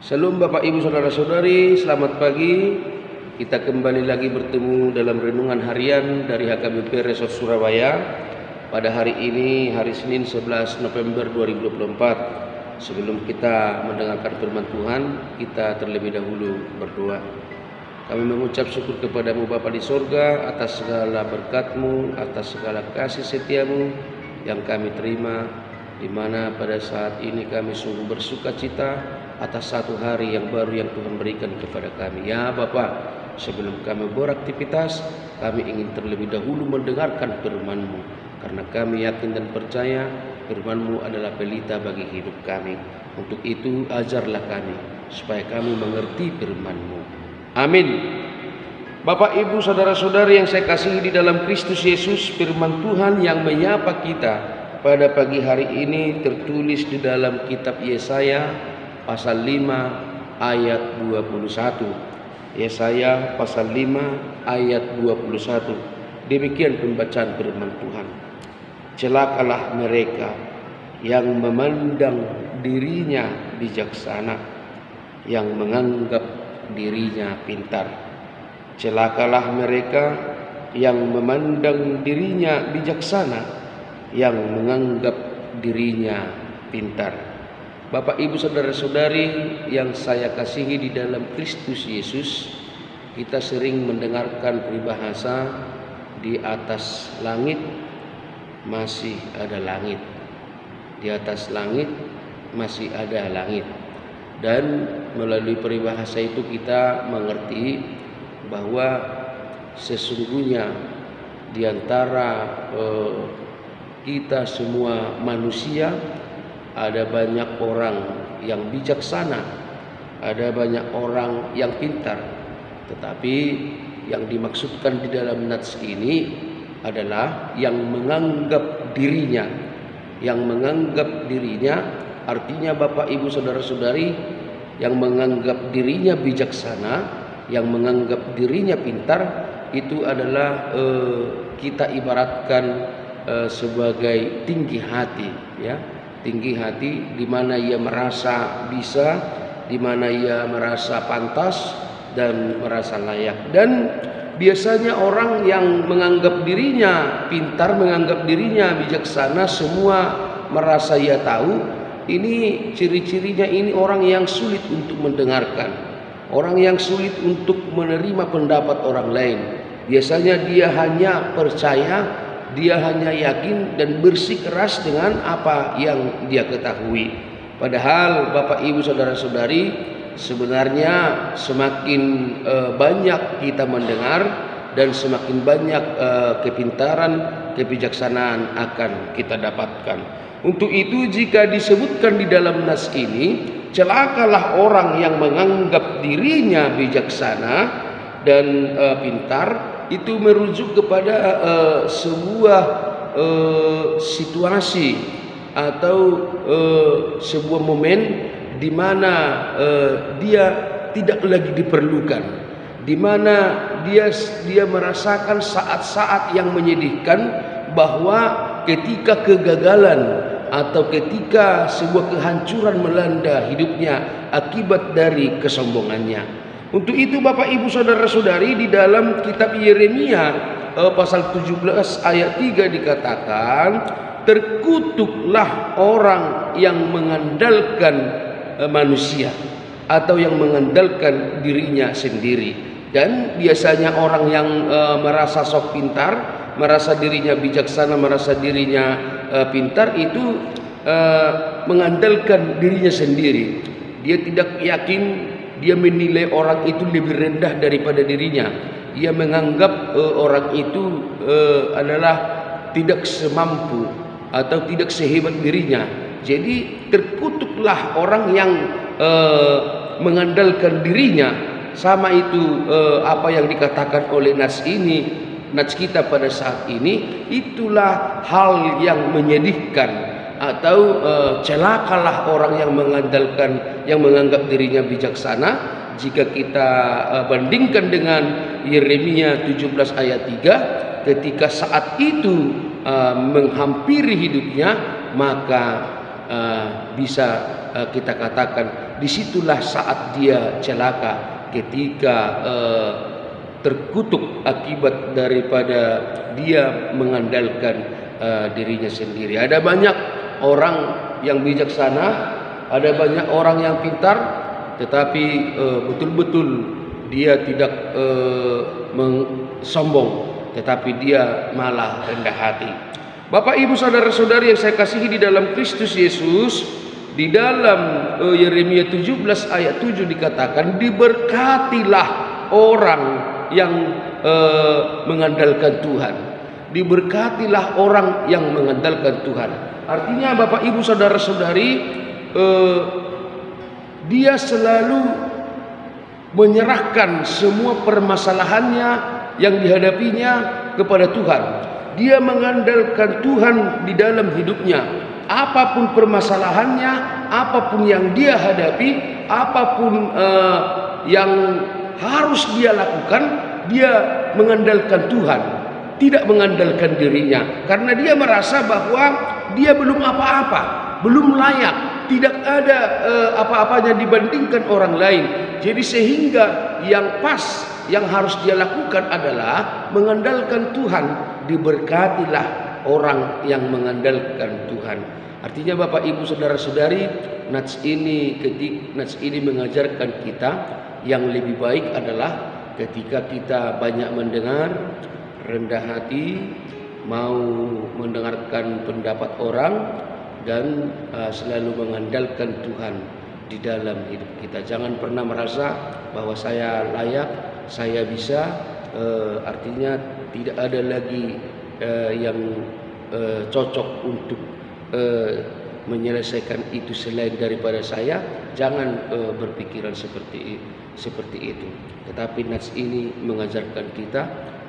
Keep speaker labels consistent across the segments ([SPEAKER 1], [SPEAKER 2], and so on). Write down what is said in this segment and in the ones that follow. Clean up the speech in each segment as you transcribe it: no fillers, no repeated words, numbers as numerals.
[SPEAKER 1] Shalom Bapak Ibu Saudara-saudari, selamat pagi. Kita kembali lagi bertemu dalam renungan harian dari HKBP Resort Surabaya pada hari ini, hari Senin 11 November 2024. Sebelum kita mendengarkan firman Tuhan, kita terlebih dahulu berdoa. Kami mengucap syukur kepadamu Bapa di sorga atas segala berkat-Mu, atas segala kasih setia-Mu yang kami terima, di mana pada saat ini kami sungguh bersuka cita atas satu hari yang baru yang Tuhan berikan kepada kami. Ya Bapa, sebelum kami beraktivitas, kami ingin terlebih dahulu mendengarkan firman-Mu, karena kami yakin dan percaya firman-Mu adalah pelita bagi hidup kami. Untuk itu ajarlah kami supaya kami mengerti firman-Mu. Amin. Bapak Ibu Saudara-saudari yang saya kasihi di dalam Kristus Yesus, firman Tuhan yang menyapa kita pada pagi hari ini tertulis di dalam kitab Yesaya pasal 5 ayat 21. Yesaya pasal 5 ayat 21. Demikian pembacaan firman Tuhan. Celakalah mereka yang memandang dirinya bijaksana, yang menganggap dirinya pintar. Celakalah mereka yang memandang dirinya bijaksana, yang menganggap dirinya pintar. Bapak Ibu Saudara-saudari yang saya kasihi di dalam Kristus Yesus, kita sering mendengarkan peribahasa di atas langit masih ada langit. Di atas langit masih ada langit. Dan melalui peribahasa itu kita mengerti bahwa sesungguhnya di antara kita semua manusia ada banyak orang yang bijaksana, ada banyak orang yang pintar. Tetapi yang dimaksudkan di dalam nats ini adalah yang menganggap dirinya. Yang menganggap dirinya artinya Bapak Ibu Saudara-saudari, yang menganggap dirinya bijaksana, yang menganggap dirinya pintar, itu adalah kita ibaratkan sebagai tinggi hati, ya. Tinggi hati, di mana ia merasa bisa, di mana ia merasa pantas dan merasa layak. Dan biasanya orang yang menganggap dirinya pintar, menganggap dirinya bijaksana, semua merasa ia tahu, ini ciri-cirinya ini orang yang sulit untuk mendengarkan, orang yang sulit untuk menerima pendapat orang lain. Biasanya dia hanya percaya, dia hanya yakin dan bersikeras dengan apa yang dia ketahui. Padahal Bapak Ibu Saudara-saudari, sebenarnya semakin banyak kita mendengar dan semakin banyak kepintaran, kebijaksanaan akan kita dapatkan. Untuk itu jika disebutkan di dalam nas ini, celakalah orang yang menganggap dirinya bijaksana dan pintar, itu merujuk kepada sebuah situasi atau sebuah momen di mana dia tidak lagi diperlukan, di mana dia merasakan saat-saat yang menyedihkan, bahwa ketika kegagalan atau ketika sebuah kehancuran melanda hidupnya akibat dari kesombongannya. Untuk itu Bapak Ibu Saudara-saudari, di dalam kitab Yeremia pasal 17 ayat 3 dikatakan, terkutuklah orang yang mengandalkan manusia atau yang mengandalkan dirinya sendiri. Dan biasanya orang yang merasa sok pintar, merasa dirinya bijaksana, merasa dirinya pintar, itu mengandalkan dirinya sendiri. Dia tidak yakin, dia menilai orang itu lebih rendah daripada dirinya. Ia menganggap orang itu adalah tidak semampu atau tidak sehebat dirinya. Jadi terkutuklah orang yang mengandalkan dirinya. Sama itu apa yang dikatakan oleh nas ini, nas kita pada saat ini. Itulah hal yang menyedihkan, atau celakalah orang yang mengandalkan, yang menganggap dirinya bijaksana. Jika kita bandingkan dengan Yeremia 17 ayat 3, ketika saat itu menghampiri hidupnya, maka bisa kita katakan disitulah saat dia celaka, ketika terkutuk akibat daripada dia mengandalkan dirinya sendiri. Ada banyak orang yang bijaksana, ada banyak orang yang pintar, tetapi betul-betul dia tidak sombong, tetapi dia malah rendah hati. Bapak ibu saudara-saudari yang saya kasihi di dalam Kristus Yesus, di dalam Yeremia 17 ayat 7 dikatakan, diberkatilah orang yang mengandalkan Tuhan. Diberkatilah orang yang mengandalkan Tuhan. Artinya Bapak ibu saudara-saudari, dia selalu menyerahkan semua permasalahannya yang dihadapinya kepada Tuhan. Dia mengandalkan Tuhan di dalam hidupnya. Apapun permasalahannya, apapun yang dia hadapi, apapun yang harus dia lakukan, dia mengandalkan Tuhan, tidak mengandalkan dirinya, karena dia merasa bahwa dia belum apa-apa, belum layak, tidak ada apa-apanya dibandingkan orang lain. Jadi sehingga yang pas, yang harus dia lakukan adalah mengandalkan Tuhan. Diberkatilah orang yang mengandalkan Tuhan. Artinya Bapak Ibu saudara-saudari, nats ini mengajarkan kita yang lebih baik adalah ketika kita banyak mendengar, rendah hati, mau mendengarkan pendapat orang, dan selalu mengandalkan Tuhan di dalam hidup kita. Jangan pernah merasa bahwa saya layak, saya bisa, artinya tidak ada lagi yang cocok untuk menyelesaikan itu selain daripada saya. Jangan berpikiran seperti itu. Tetapi nats ini mengajarkan kita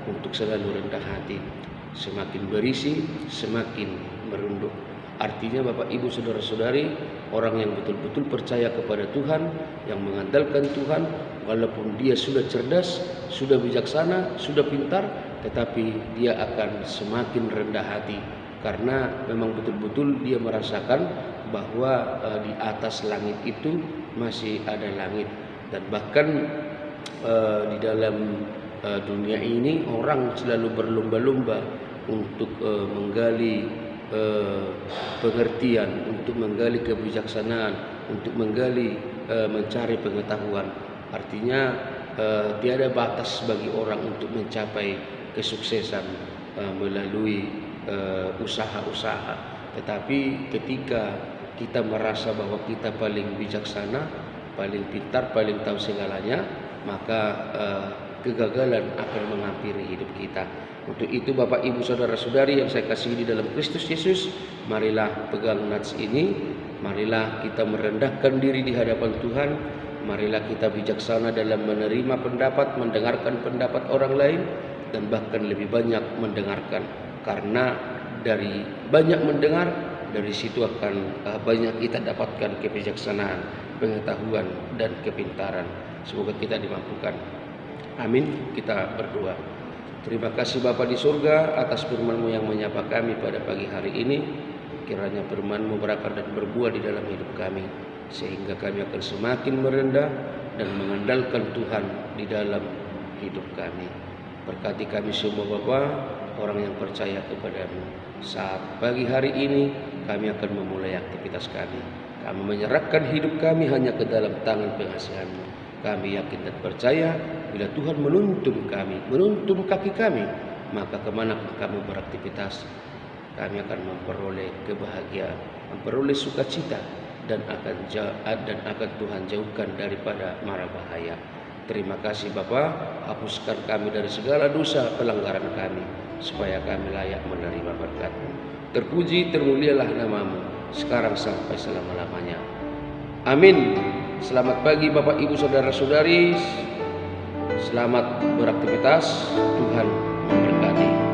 [SPEAKER 1] untuk selalu rendah hati. Semakin berisi, semakin merunduk. Artinya Bapak Ibu saudara-saudari, orang yang betul-betul percaya kepada Tuhan, yang mengandalkan Tuhan, walaupun dia sudah cerdas, sudah bijaksana, sudah pintar, tetapi dia akan semakin rendah hati, karena memang betul-betul dia merasakan bahwa di atas langit itu masih ada langit. Dan bahkan di dalam dunia ini orang selalu berlomba-lomba untuk menggali pengertian, untuk menggali kebijaksanaan, untuk menggali mencari pengetahuan. Artinya tiada batas bagi orang untuk mencapai kesuksesan melalui usaha-usaha. Tetapi ketika kita merasa bahwa kita paling bijaksana, paling pintar, paling tahu segalanya, maka kegagalan akan menghampiri hidup kita. Untuk itu Bapak Ibu saudara-saudari yang saya kasihi di dalam Kristus Yesus, marilah pegang nats ini, marilah kita merendahkan diri di hadapan Tuhan, marilah kita bijaksana dalam menerima pendapat, mendengarkan pendapat orang lain, dan bahkan lebih banyak mendengarkan. Karena dari banyak mendengar, dari situ akan banyak kita dapatkan kebijaksanaan, pengetahuan, dan kepintaran. Semoga kita dimampukan. Amin. Kita berdoa. Terima kasih Bapa di surga atas firman-Mu yang menyapa kami pada pagi hari ini. Kiranya firman-Mu berakar dan berbuah di dalam hidup kami, sehingga kami akan semakin merendah dan mengandalkan Tuhan di dalam hidup kami. Berkati kami semua Bapa, orang yang percaya kepada-Mu. Saat pagi hari ini kami akan memulai aktivitas kami. Kami menyerahkan hidup kami hanya ke dalam tangan pengasihan-Mu. Kami yakin dan percaya bila Tuhan menuntun kami, menuntun kaki kami, maka kemanapun kami beraktivitas, kami akan memperoleh kebahagiaan, memperoleh sukacita, dan akan Tuhan jauhkan daripada mara bahaya. Terima kasih Bapa, hapuskan kami dari segala dosa pelanggaran kami, supaya kami layak menerima berkat-Mu. Terpuji, termulialah nama-Mu, sekarang sampai selama-lamanya. Amin. Selamat pagi Bapak Ibu saudara-saudari. Selamat beraktivitas. Tuhan memberkati.